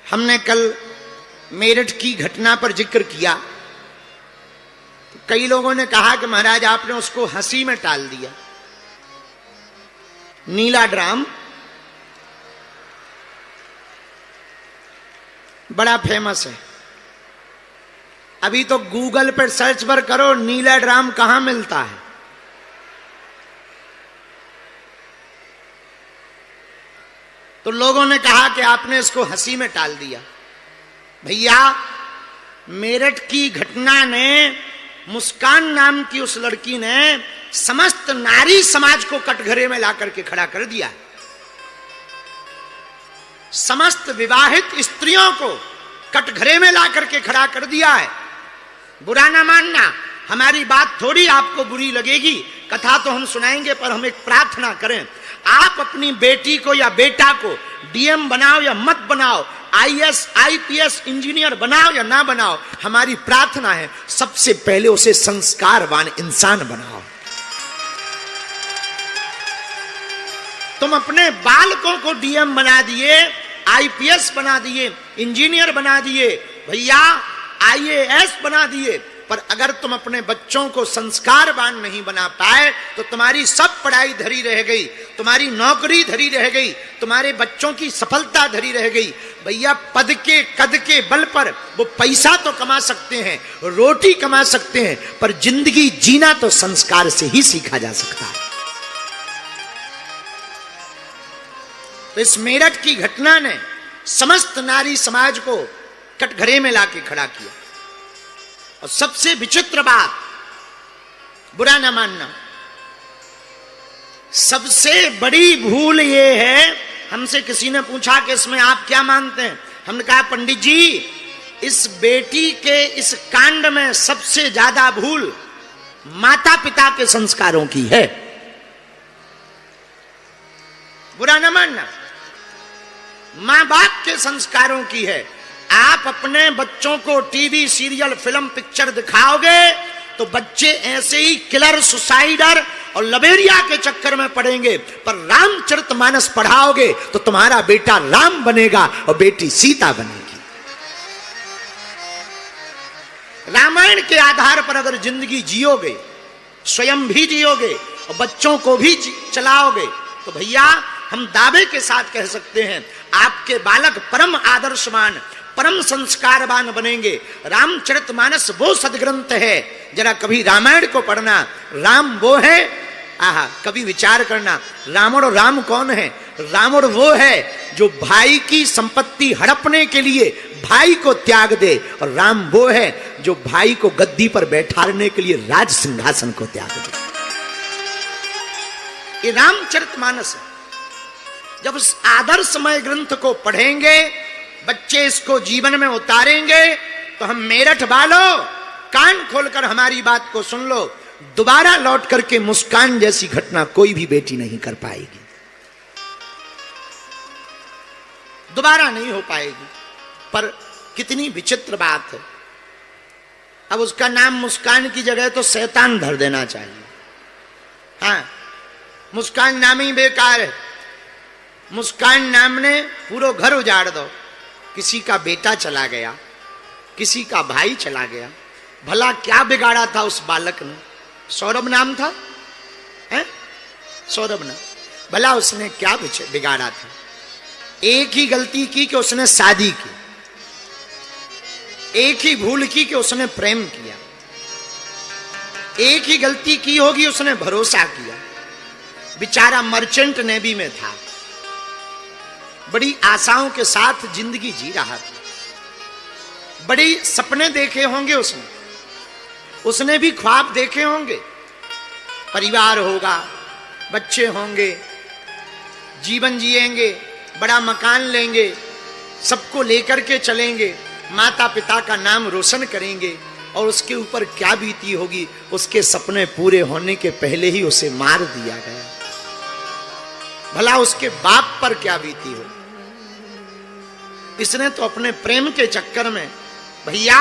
हमने कल मेरठ की घटना पर जिक्र किया तो कई लोगों ने कहा कि महाराज आपने उसको हंसी में टाल दिया। नीला ड्राम बड़ा फेमस है। अभी तो गूगल पर सर्च पर करो नीला ड्राम कहां मिलता है। तो लोगों ने कहा कि आपने इसको हंसी में टाल दिया। भैया, मेरठ की घटना ने, मुस्कान नाम की उस लड़की ने समस्त नारी समाज को कटघरे में लाकर के खड़ा कर दिया। समस्त विवाहित स्त्रियों को कटघरे में लाकर के खड़ा कर दिया है। बुरा ना मानना, हमारी बात थोड़ी आपको बुरी लगेगी, कथा तो हम सुनाएंगे, पर हम एक प्रार्थना करें, आप अपनी बेटी को या बेटा को डीएम बनाओ या मत बनाओ, आईएएस आईपीएस इंजीनियर बनाओ या ना बनाओ, हमारी प्रार्थना है सबसे पहले उसे संस्कारवान इंसान बनाओ। तुम अपने बालकों को डीएम बना दिए, आईपीएस बना दिए, इंजीनियर बना दिए, भैया आईएएस बना दिए, पर अगर तुम अपने बच्चों को संस्कारवान नहीं बना पाए तो तुम्हारी सब पढ़ाई धरी रह गई, तुम्हारी नौकरी धरी रह गई, तुम्हारे बच्चों की सफलता धरी रह गई। भैया, पद के कद के बल पर वो पैसा तो कमा सकते हैं, रोटी कमा सकते हैं, पर जिंदगी जीना तो संस्कार से ही सीखा जा सकता है। तो इस मेरठ की घटना ने समस्त नारी समाज को कटघरे में लाके खड़ा किया। और सबसे विचित्र बात, बुरा ना मानना, सबसे बड़ी भूल ये है, हमसे किसी ने पूछा कि इसमें आप क्या मानते हैं, हमने कहा पंडित जी, इस बेटी के इस कांड में सबसे ज्यादा भूल माता पिता के संस्कारों की है। बुरा ना मानना, मां बाप के संस्कारों की है। आप अपने बच्चों को टीवी सीरियल फिल्म पिक्चर दिखाओगे तो बच्चे ऐसे ही किलर सुसाइडर और लबेरिया के चक्कर में पड़ेंगे, पर रामचरितमानस पढ़ाओगे तो तुम्हारा बेटा राम बनेगा और बेटी सीता बनेगी। रामायण के आधार पर अगर जिंदगी जियोगे, स्वयं भी जियोगे और बच्चों को भी चलाओगे, तो भैया हम दावे के साथ कह सकते हैं आपके बालक परम आदर्शवान, परम संस्कारवान बनेंगे। रामचरितमानस वो सदग्रंथ है, जरा कभी रामायण को पढ़ना, राम वो है, आहा, कभी विचार करना, रावण और राम कौन है? रावण वो है जो भाई की संपत्ति हड़पने के लिए भाई को त्याग दे, और राम वो है जो भाई को गद्दी पर बैठाने के लिए राज सिंहासन को त्याग दे। ये रामचरितमानस है। जब उस आदर्शमय ग्रंथ को पढ़ेंगे, बच्चे इसको जीवन में उतारेंगे, तो हम मेरठ वालों कान खोलकर हमारी बात को सुन लो, दोबारा लौट करके मुस्कान जैसी घटना कोई भी बेटी नहीं कर पाएगी, दोबारा नहीं हो पाएगी। पर कितनी विचित्र बात है, अब उसका नाम मुस्कान की जगह तो शैतान धर देना चाहिए। हाँ, मुस्कान नाम ही बेकार है। मुस्कान नाम ने पूरा घर उजाड़ दो। किसी का बेटा चला गया, किसी का भाई चला गया, भला क्या बिगाड़ा था उस बालक ने? सौरभ नाम था, हैं? सौरभ नाम, भला उसने क्या बिगाड़ा था? एक ही गलती की कि उसने शादी की, एक ही भूल की कि उसने प्रेम किया, एक ही गलती की होगी उसने भरोसा किया। बेचारा मर्चेंट नेवी में था, बड़ी आशाओं के साथ जिंदगी जी रहा था, बड़ी सपने देखे होंगे उसने भी ख्वाब देखे होंगे, परिवार होगा, बच्चे होंगे, जीवन जिएंगे, बड़ा मकान लेंगे, सबको लेकर के चलेंगे, माता पिता का नाम रोशन करेंगे, और उसके ऊपर क्या बीती होगी? उसके सपने पूरे होने के पहले ही उसे मार दिया गया। भला उसके बाप पर क्या बीती हो? इसने तो अपने प्रेम के चक्कर में, भैया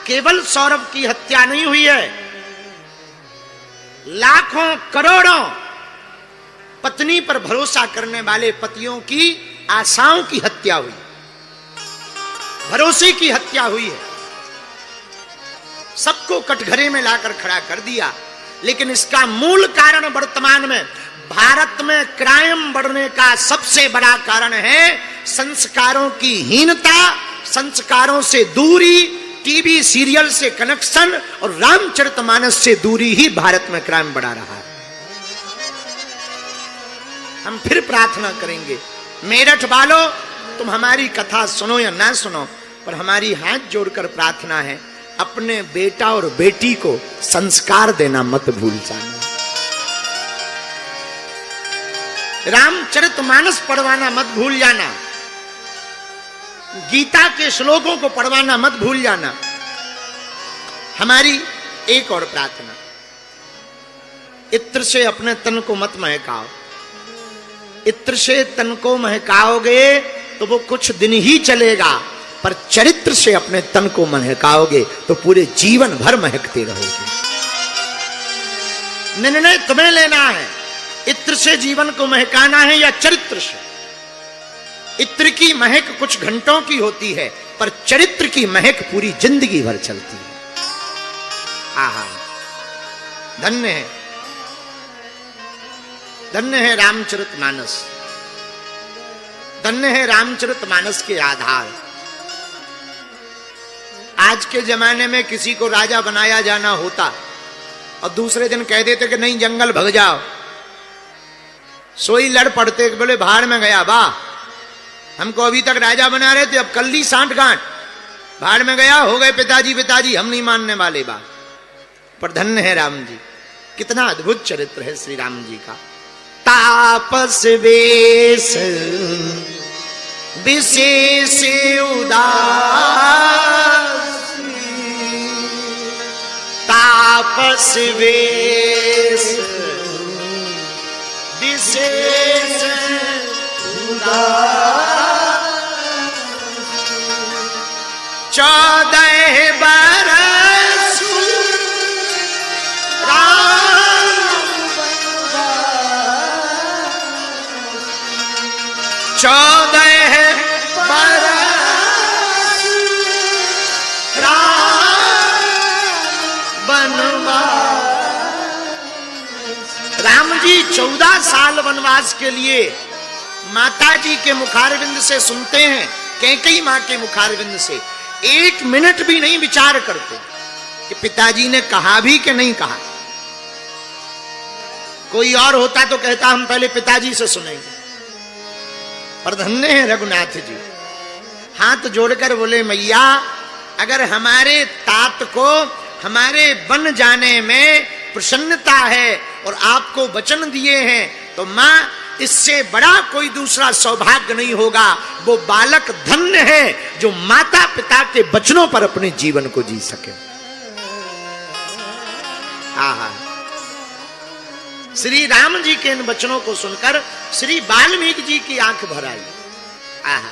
केवल सौरभ की हत्या नहीं हुई है, लाखों करोड़ों पत्नी पर भरोसा करने वाले पतियों की आशाओं की हत्या हुई। भरोसे की हत्या हुई है, सबको कटघरे में लाकर खड़ा कर दिया। लेकिन इसका मूल कारण वर्तमान में भारत में क्राइम बढ़ने का सबसे बड़ा कारण है संस्कारों की हीनता, संस्कारों से दूरी, टीवी सीरियल से कनेक्शन और रामचरितमानस से दूरी ही भारत में क्राइम बढ़ा रहा है। हम फिर प्रार्थना करेंगे, मेरठ वालों तुम हमारी कथा सुनो या ना सुनो, पर हमारी हाथ जोड़कर प्रार्थना है, अपने बेटा और बेटी को संस्कार देना मत भूल जाना। रामचरितमानस पढ़वाना मत भूल जाना, गीता के श्लोकों को पढ़वाना मत भूल जाना। हमारी एक और प्रार्थना, इत्र से अपने तन को मत महकाओ। इत्र से तन को महकाओगे तो वो कुछ दिन ही चलेगा, पर चरित्र से अपने तन को महकाओगे तो पूरे जीवन भर महकते रहोगे। निर्णय तुम्हें लेना है, इत्र से जीवन को महकाना है या चरित्र से। इत्र की महक कुछ घंटों की होती है, पर चरित्र की महक पूरी जिंदगी भर चलती है। आहा, धन्य है, धन्य है रामचरितमानस, धन्य है रामचरितमानस के आधार। आज के जमाने में किसी को राजा बनाया जाना होता और दूसरे दिन कह देते कि नहीं जंगल भग जाओ, सोई लड़ पड़ते, बोले भाड़ में गया बा, हमको अभी तक राजा बना रहे थे, अब कल ली सांठ गांठ, भाड़ में गया, हो गए पिताजी पिताजी, हम नहीं मानने वाले बा। पर धन्य है राम जी, कितना अद्भुत चरित्र है श्री राम जी का। तापस वेश विशेष उदास, तापस वेश विशेष उदास, 14 बरस राम जी 14 साल वनवास के लिए माता जी के मुखारविंद से सुनते हैं, कैकेयी मां के मुखारविंद से, 1 मिनट भी नहीं विचार करते कि पिताजी ने कहा भी कि नहीं कहा। कोई और होता तो कहता हम पहले पिताजी से सुनेंगे, पर धन्य है रघुनाथ जी, हाथ जोड़कर बोले मैया अगर हमारे तात को हमारे बन जाने में प्रसन्नता है और आपको वचन दिए हैं तो मां इससे बड़ा कोई दूसरा सौभाग्य नहीं होगा। वो बालक धन्य है जो माता पिता के वचनों पर अपने जीवन को जी सके। आहा, श्री राम जी के इन वचनों को सुनकर श्री वाल्मीकि जी की आंख भर आई। आहा,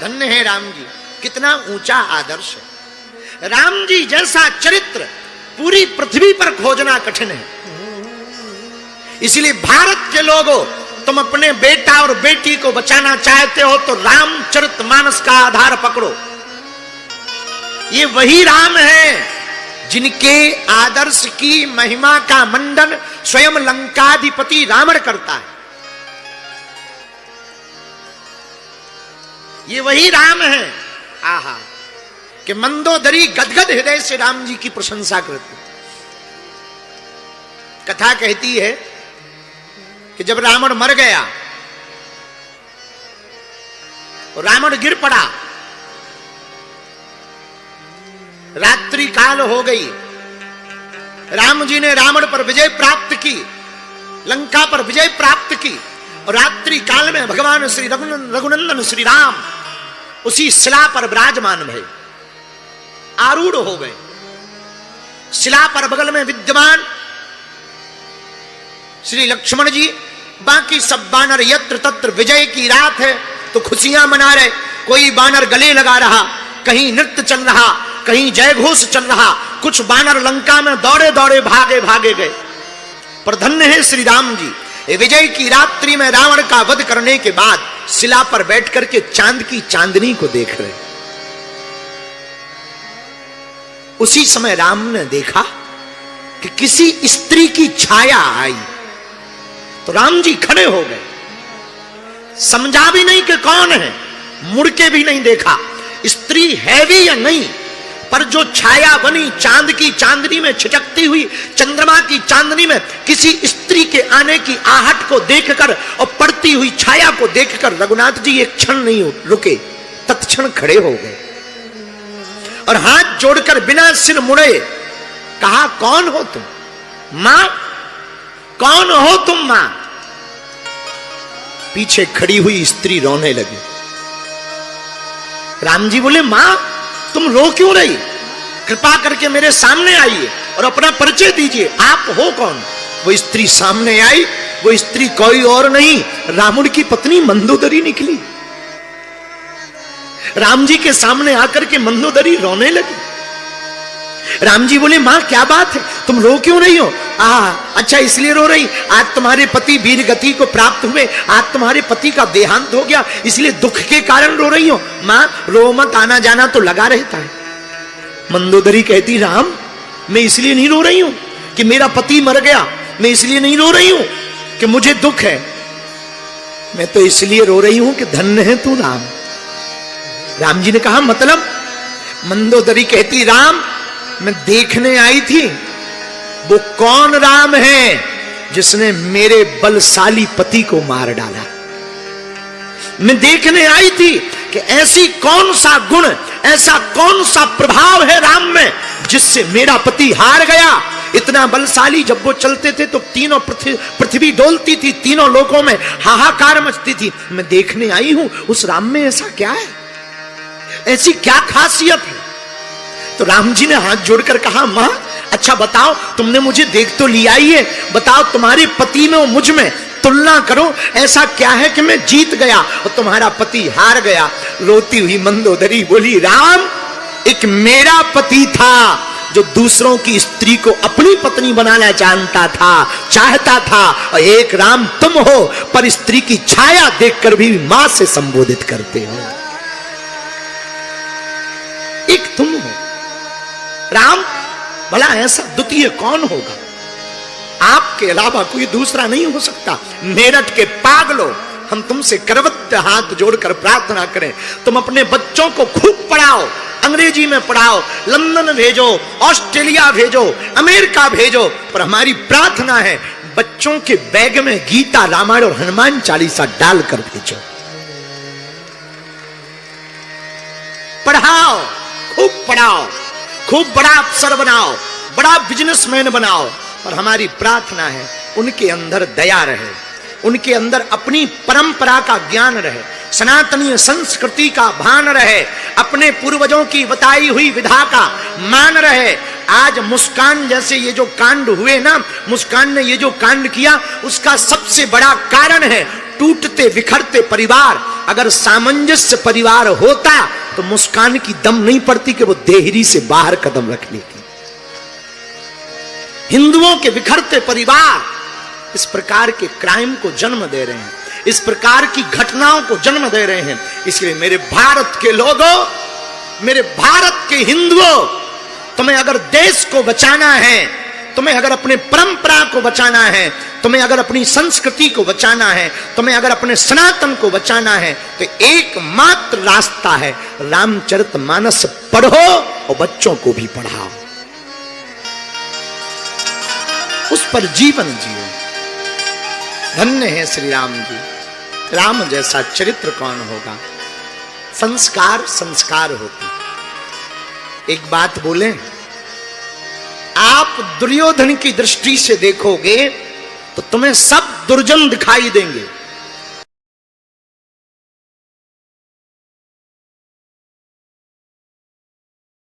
धन्य है राम जी, कितना ऊंचा आदर्श है। राम जी जैसा चरित्र पूरी पृथ्वी पर खोजना कठिन है। इसलिए भारत के लोगों, तुम अपने बेटा और बेटी को बचाना चाहते हो तो रामचरितमानस का आधार पकड़ो। ये वही राम है जिनके आदर्श की महिमा का मंडन स्वयं लंकाधिपति रावण करता है। ये वही राम है आहा कि मंदोदरी गदगद हृदय से राम जी की प्रशंसा करती। कथा कहती है कि जब रावण मर गया और रावण गिर पड़ा, रात्रि काल हो गई, राम जी ने रावण पर विजय प्राप्त की, लंका पर विजय प्राप्त की और रात्रि काल में भगवान श्री रघुनंदन श्री राम उसी शिला पर विराजमान भये, आरूढ़ हो गए। शिला पर बगल में विद्यमान श्री लक्ष्मण जी, बाकी सब बानर यत्र तत्र, विजय की रात है तो खुशियां मना रहे। कोई बानर गले लगा रहा, कहीं नृत्य चल रहा, कहीं जय घोष चल रहा, कुछ बानर लंका में दौड़े दौड़े भागे भागे गए। पर धन्य है श्री राम जी, विजय की रात्रि में रावण का वध करने के बाद शिला पर बैठ करके चांद की चांदनी को देख रहे। उसी समय राम ने देखा कि किसी स्त्री की छाया आई, तो राम जी खड़े हो गए। समझा भी नहीं कि कौन है, मुड़ के भी नहीं देखा स्त्री है भी या नहीं, पर जो छाया बनी चांद की चांदनी में छिटकती हुई, चंद्रमा की चांदनी में किसी स्त्री के आने की आहट को देखकर और पड़ती हुई छाया को देखकर रघुनाथ जी एक क्षण नहीं रुके, तत्क्षण खड़े हो गए और हाथ जोड़कर बिना सिर मुड़े कहा, कौन हो तुम? मां, कौन हो तुम मां? पीछे खड़ी हुई स्त्री रोने लगी। राम जी बोले, मां तुम रो क्यों रही? कृपा करके मेरे सामने आइए और अपना परिचय दीजिए, आप हो कौन? वो स्त्री सामने आई। वो स्त्री कोई और नहीं, रावण की पत्नी मंदोदरी निकली। राम जी के सामने आकर के मंदोदरी रोने लगी। राम जी बोले, मां क्या बात है, तुम रो क्यों रही हो? अच्छा इसलिए रो रही, आज तुम्हारे पति वीर गति को प्राप्त हुए, आज तुम्हारे पति का देहांत हो गया, इसलिए दुख के कारण रो रही हो। मां रो मत, आना जाना तो लगा रहता है। मंदोदरी कहती, राम मैं इसलिए नहीं रो रही हूं कि मेरा पति मर गया, मैं इसलिए नहीं रो रही हूं कि मुझे दुख है, मैं तो इसलिए रो रही हूं कि धन्य है तू राम। राम जी ने कहा, मतलब? मंदोदरी कहती, राम मैं देखने आई थी वो कौन राम है जिसने मेरे बलशाली पति को मार डाला। मैं देखने आई थी कि ऐसी कौन सा गुण, ऐसा कौन सा प्रभाव है राम में जिससे मेरा पति हार गया। इतना बलशाली, जब वो चलते थे तो तीनों पृथ्वी डोलती थी, तीनों लोकों में हाहाकार मचती थी। मैं देखने आई हूं उस राम में ऐसा क्या है, ऐसी क्या खासियत है? तो राम जी ने हाथ जोड़कर कहा, मां अच्छा बताओ, तुमने मुझे देख तो लिया ही है, बताओ तुम्हारे पति में और मुझ में तुलना करो, ऐसा क्या है कि मैं जीत गया और तुम्हारा पति हार गया। रोती हुई मंदोदरी बोली, राम एक मेरा पति था जो दूसरों की स्त्री को अपनी पत्नी बनाना जानता था, चाहता था, और एक राम तुम हो, पर स्त्री की छाया देखकर भी मां से संबोधित करते हो। एक तुम हो राम, भला ऐसा द्वितीय कौन होगा? आपके अलावा कोई दूसरा नहीं हो सकता। मेरठ के पागलों, हम तुमसे करवत हाथ जोड़कर प्रार्थना करें, तुम अपने बच्चों को खूब पढ़ाओ, अंग्रेजी में पढ़ाओ, लंदन भेजो, ऑस्ट्रेलिया भेजो, अमेरिका भेजो, पर हमारी प्रार्थना है बच्चों के बैग में गीता, रामायण और हनुमान चालीसा डालकर भेजो। पढ़ाओ, खूब पढ़ाओ, खूब बड़ा अफसर बनाओ, बड़ा बिजनेसमैन बनाओ, और हमारी प्रार्थना है उनके अंदर दया रहे, उनके अंदर अपनी परंपरा का ज्ञान रहे, सनातनीय संस्कृति का भान रहे, अपने पूर्वजों की बताई हुई विधा का मान रहे। आज मुस्कान जैसे ये जो कांड हुए ना, मुस्कान ने ये जो कांड किया, उसका सबसे बड़ा कारण है टूटते बिखरते परिवार। अगर सामंजस्य परिवार होता तो मुस्कान की दम नहीं पड़ती कि वो देहरी से बाहर कदम रख लेती। हिंदुओं के बिखरते परिवार इस प्रकार के क्राइम को जन्म दे रहे हैं, इस प्रकार की घटनाओं को जन्म दे रहे हैं। इसलिए मेरे भारत के लोगों, मेरे भारत के हिंदुओं, तुम्हें अगर देश को बचाना है, तुम्हें अगर अपने परंपरा को बचाना है, तुम्हें अगर अपनी संस्कृति को बचाना है, तुम्हें अगर अपने सनातन को बचाना है, तो एकमात्र रास्ता है रामचरितमानस पढ़ो और बच्चों को भी पढ़ाओ, उस पर जीवन जियो। धन्य है श्री राम जी, राम जैसा चरित्र कौन होगा। संस्कार संस्कार होते। एक बात बोले, आप दुर्योधन की दृष्टि से देखोगे तो तुम्हें सब दुर्जन दिखाई देंगे,